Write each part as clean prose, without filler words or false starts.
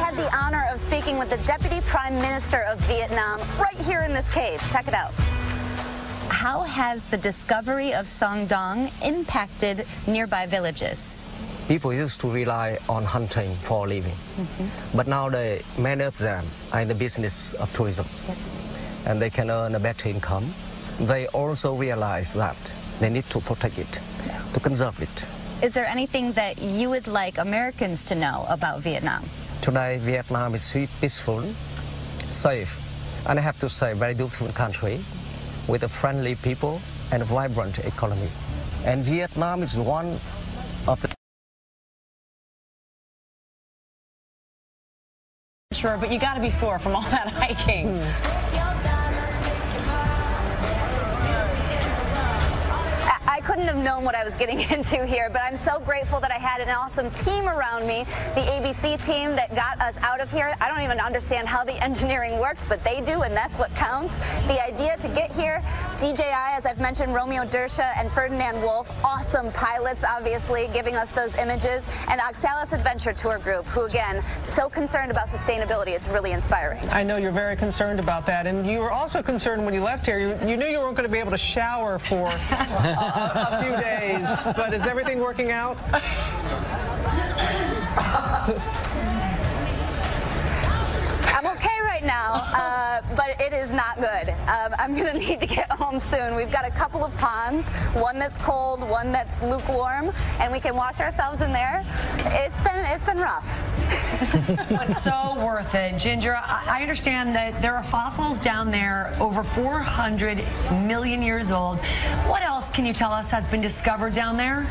had the honor of speaking with the Deputy Prime Minister of Vietnam right here in this cave. Check it out. How has the discovery of Sơn Đoòng impacted nearby villages? People used to rely on hunting for a living, but nowadays many of them are in the business of tourism, and they can earn a better income. They also realize that they need to protect it, to conserve it. Is there anything that you would like Americans to know about Vietnam? Today, Vietnam is peaceful, safe, and I have to say, very beautiful country with a friendly people and a vibrant economy. And Vietnam is one of the... Sure, but you got to be sore from all that hiking. I couldn't have known what I was getting into here, but I'm so grateful that I had an awesome team around me, the ABC team that got us out of here. I don't even understand how the engineering works, but they do, and that's what counts. The idea to get here, DJI, as I've mentioned, Romeo Dersha and Ferdinand Wolf, awesome pilots, obviously, giving us those images, and Oxalis Adventure Tour Group, who, again, so concerned about sustainability. It's really inspiring. I know you're very concerned about that, and you were also concerned when you left here. You knew you weren't going to be able to shower for a few days, but is everything working out? I'm okay right now, but it is not good. I'm going to need to get home soon. We've got a couple of ponds, one that's cold, one that's lukewarm, and we can wash ourselves in there. It's been rough. It's so worth it. Ginger, I understand that there are fossils down there over 400 million years old. What else can you tell us has been discovered down there?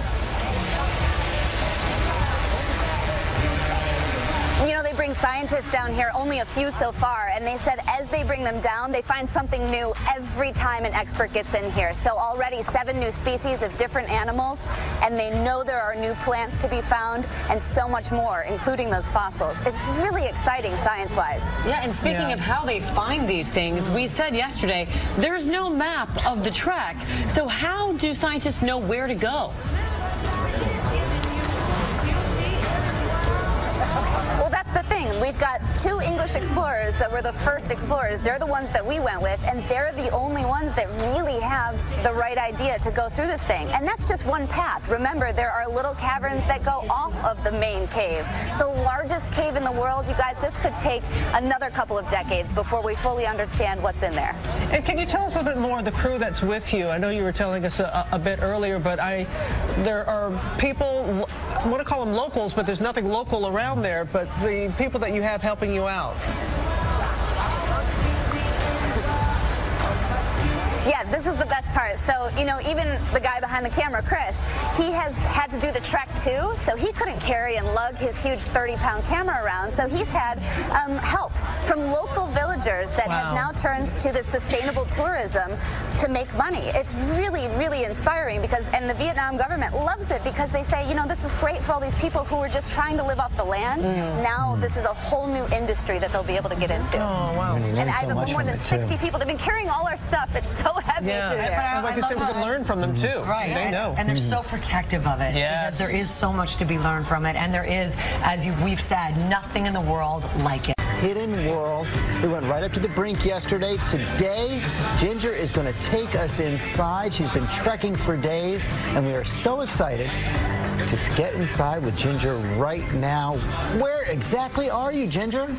You know, they bring scientists down here, only a few so far, and they said as they bring them down, they find something new every time an expert gets in here. So already 7 new species of different animals, and they know there are new plants to be found and so much more, including those fossils. It's really exciting science-wise. Yeah, and speaking of how they find these things, we said yesterday, there's no map of the trek. So how do scientists know where to go? Well, that's the thing. We've got 2 English explorers that were the first explorers. They're the ones that we went with, and they're the only ones that really have the right idea to go through this thing. And that's just one path. Remember, there are little caverns that go off of the main cave. The largest cave in the world, you guys, this could take another couple of decades before we fully understand what's in there. And can you tell us a little bit more of the crew that's with you? I know you were telling us a bit earlier, but there are people, I want to call them locals, but there's nothing local around there, but the people that you have helping you out. Yeah, this is the best part. So, you know, even the guy behind the camera, Chris, he has had to do the trek too, so he couldn't carry and lug his huge 30-pound camera around, so he's had help from local villagers that have now turned to this sustainable tourism to make money. It's really, really inspiring because, and the Vietnam government loves it because they say, you know, this is great for all these people who are just trying to live off the land. Now this is a whole new industry that they'll be able to get into. Oh, wow. And I have more than 60 people. They've been carrying all our stuff. It's so heavy through there. And like I said, we can learn from them too. Right. They know. And they're so protective of it. Yes. Because there is so much to be learned from it. And there is, as we've said, nothing in the world like it. Hidden world. We went right up to the brink yesterday. Today, Ginger is going to take us inside. She's been trekking for days, and we are so excited to get inside with Ginger right now. Where exactly are you, Ginger?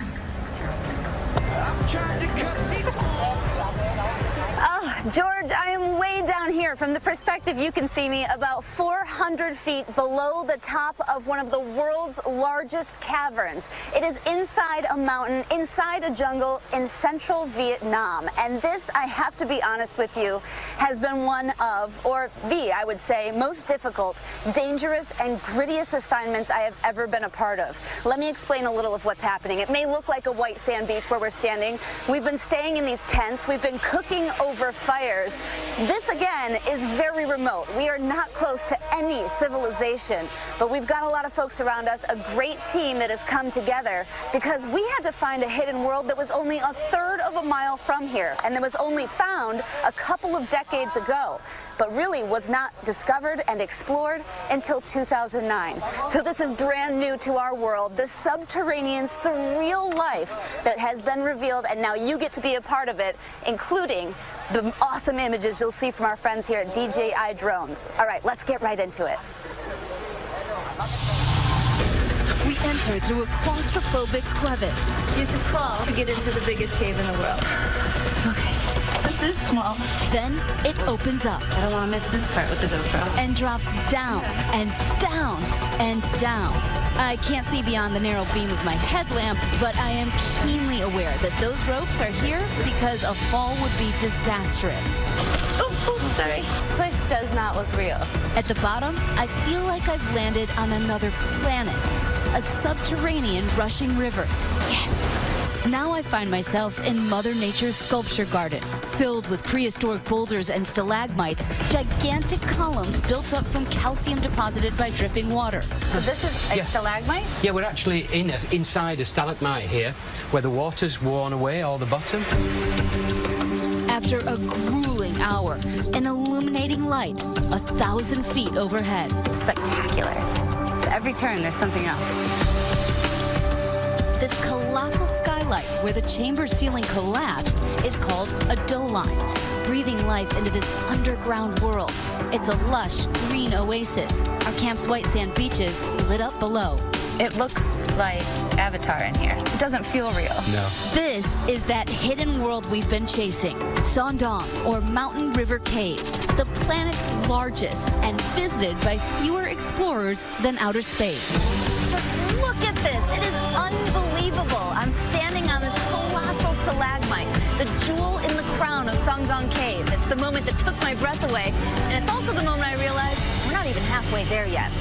Oh, George, I am way down here. From the perspective you can see me, about 400 feet below the top of one of the world's largest caverns. It is inside a mountain, inside a jungle in central Vietnam. And this, I have to be honest with you, has been one of, or the, I would say, most difficult, dangerous, and grittiest assignments I have ever been a part of. Let me explain a little of what's happening. It may look like a white sand beach where we're standing. We've been staying in these tents. We've been cooking over fires. This, again, is very remote. We are not close to any civilization, but we've got a lot of folks around us, a great team that has come together because we had to find a hidden world that was only 1/3 of a mile from here, and that was only found a couple of decades ago. but really was not discovered and explored until 2009. So this is brand new to our world, this subterranean, surreal life that has been revealed, and now you get to be a part of it, including the awesome images you'll see from our friends here at DJI Drones. All right, let's get right into it. We enter through a claustrophobic crevice. You have to crawl to get into the biggest cave in the world. Okay, this is small. Then it opens up. I don't want to miss this part with the GoPro. And drops down and down and down. I can't see beyond the narrow beam of my headlamp, but I am keenly aware that those ropes are here because a fall would be disastrous. Oh, sorry. This place does not look real. At the bottom, I feel like I've landed on another planet. A subterranean rushing river. Yes! Now I find myself in Mother Nature's sculpture garden, filled with prehistoric boulders and stalagmites, gigantic columns built up from calcium deposited by dripping water. So this is a stalagmite? Yeah, we're actually inside a stalagmite here, where the water's worn away all the bottom. After a grueling hour, an illuminating light 1,000 feet overhead. Spectacular. So every turn, there's something else. This colossal skylight, where the chamber ceiling collapsed, is called a Doong, breathing life into this underground world. It's a lush, green oasis. Our camp's white sand beaches lit up below. It looks like Avatar in here. It doesn't feel real. No. This is that hidden world we've been chasing. Sơn Đoòng, or Mountain River Cave, the planet's largest and visited by fewer explorers than outer space. Just look at this. It is unbelievable. I'm standing on this colossal stalagmite, the jewel in the crown of Sơn Đoòng Cave. It's the moment that took my breath away, and it's also the moment I realized we're not even halfway there yet.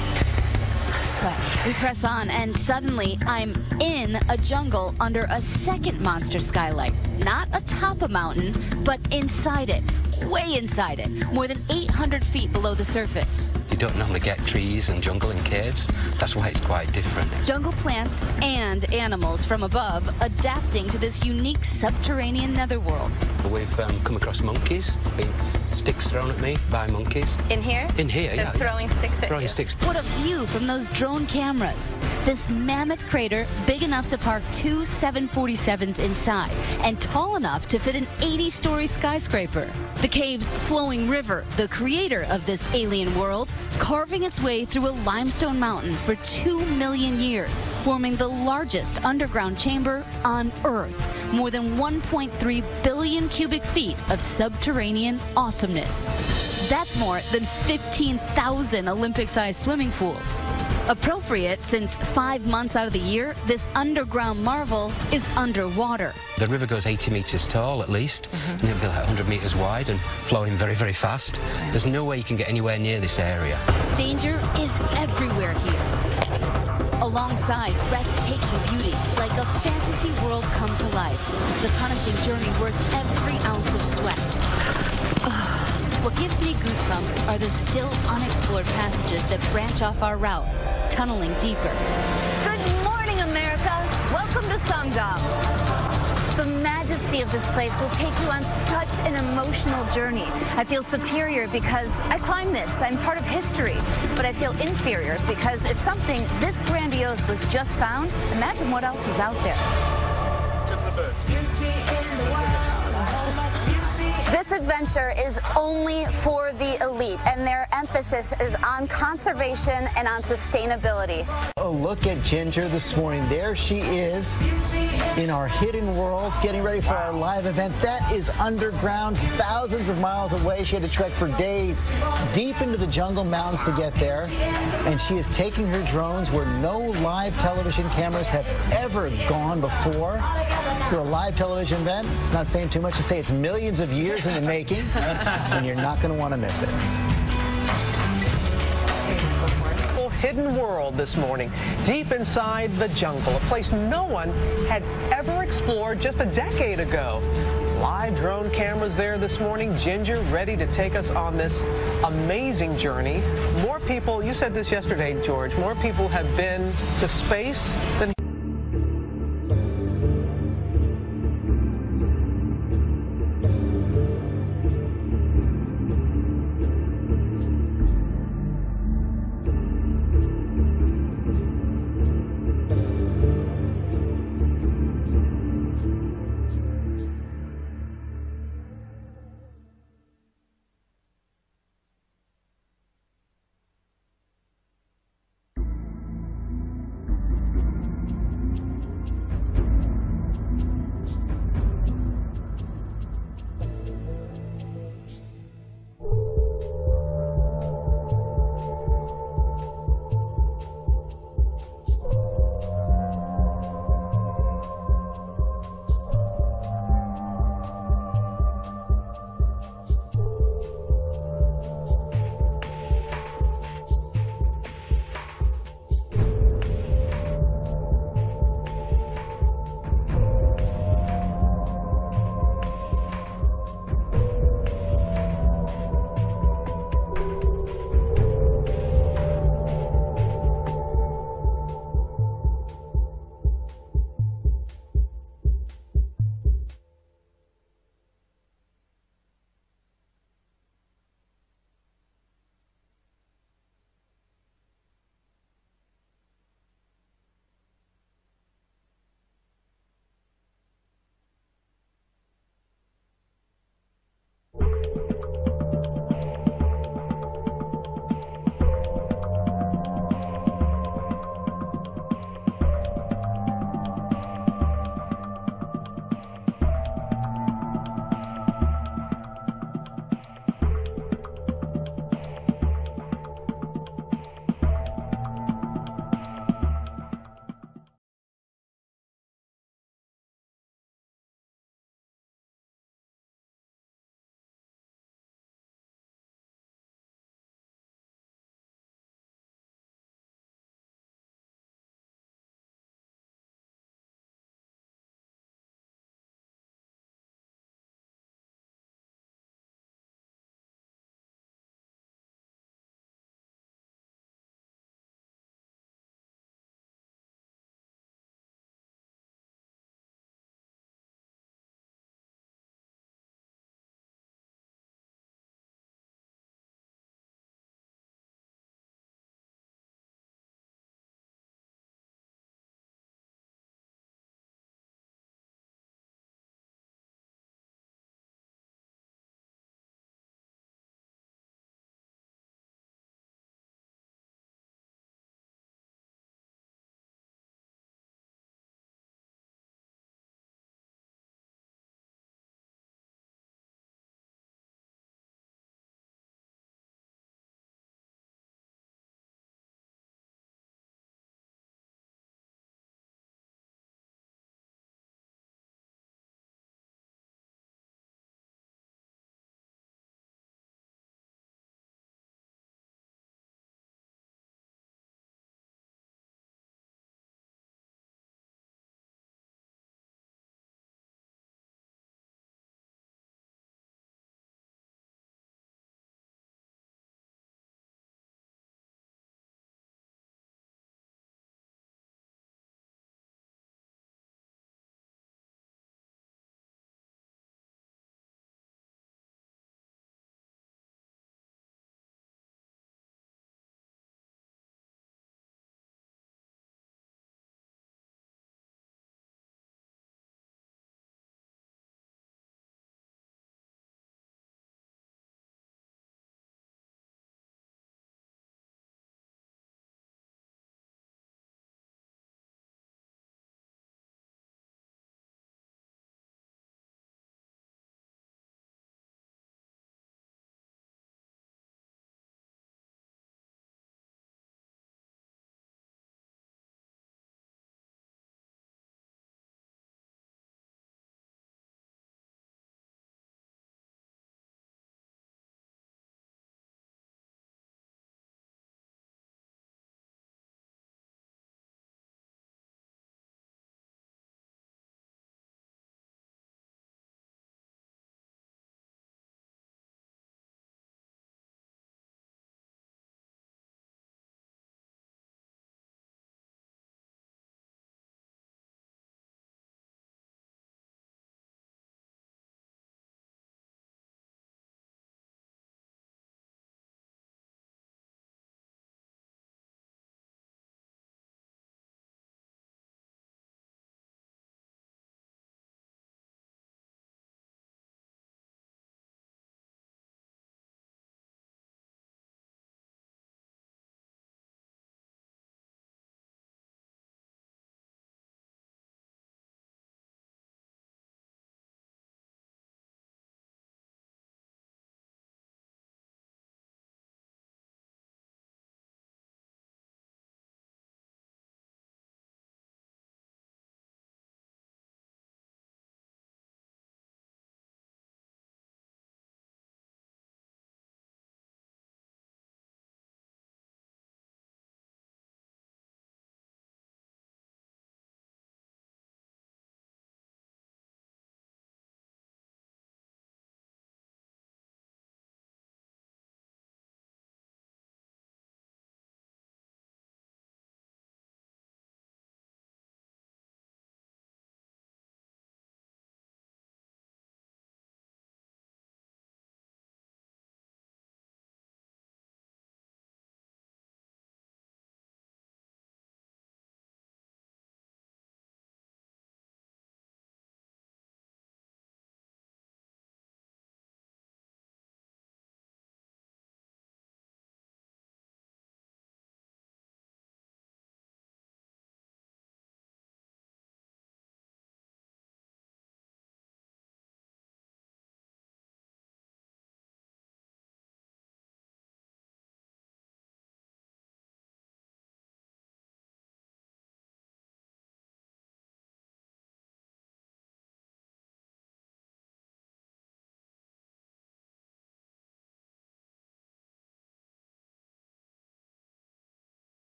Sweat. We press on, and suddenly I'm in a jungle under a second monster skylight. Not atop a mountain, but inside it. Way inside it. More than 800 feet below the surface. You don't normally get trees and jungle in caves. That's why it's quite different. Jungle plants and animals from above adapting to this unique subterranean netherworld. We've come across monkeys, been sticks thrown at me by monkeys. In here? In here, They're yeah. throwing sticks at Throwing you. sticks. What a view from those drone cameras. This mammoth crater big enough to park 2 747s inside and tall enough to fit an 80-story skyscraper. The cave's flowing river, the creator of this alien world, carving its way through a limestone mountain for 2 million years, forming the largest underground chamber on Earth. More than 1.3 billion cubic feet of subterranean awesomeness. That's more than 15,000 Olympic-sized swimming pools. Appropriate since 5 months out of the year, this underground marvel is underwater. The river goes 80 meters tall at least, and it'll be like 100 meters wide and flowing very, very fast. There's no way you can get anywhere near this area. Danger is everywhere here. Alongside breathtaking beauty, like a fantasy world come to life. The punishing journey worth every ounce of sweat. What gives me goosebumps are the still unexplored passages that branch off our route, tunneling deeper. Good morning, America. Welcome to Sơn Đoòng. The majesty of this place will take you on such an emotional journey. I feel superior because I climbed this. I'm part of history. But I feel inferior because if something this grandiose was just found, imagine what else is out there. This adventure is only for the elite, and their emphasis is on conservation and on sustainability. A look at Ginger this morning. There she is in our hidden world, getting ready for our live event. That is underground, thousands of miles away. She had to trek for days deep into the jungle mountains to get there. And she is taking her drones where no live television cameras have ever gone before. So a live television event, it's not saying too much to say it's millions of years in the making, and you're not going to want to miss it. Hidden world this morning, deep inside the jungle, a place no one had ever explored just a decade ago. Live drone cameras there this morning. Ginger ready to take us on this amazing journey. More people, you said this yesterday, George, more people have been to space than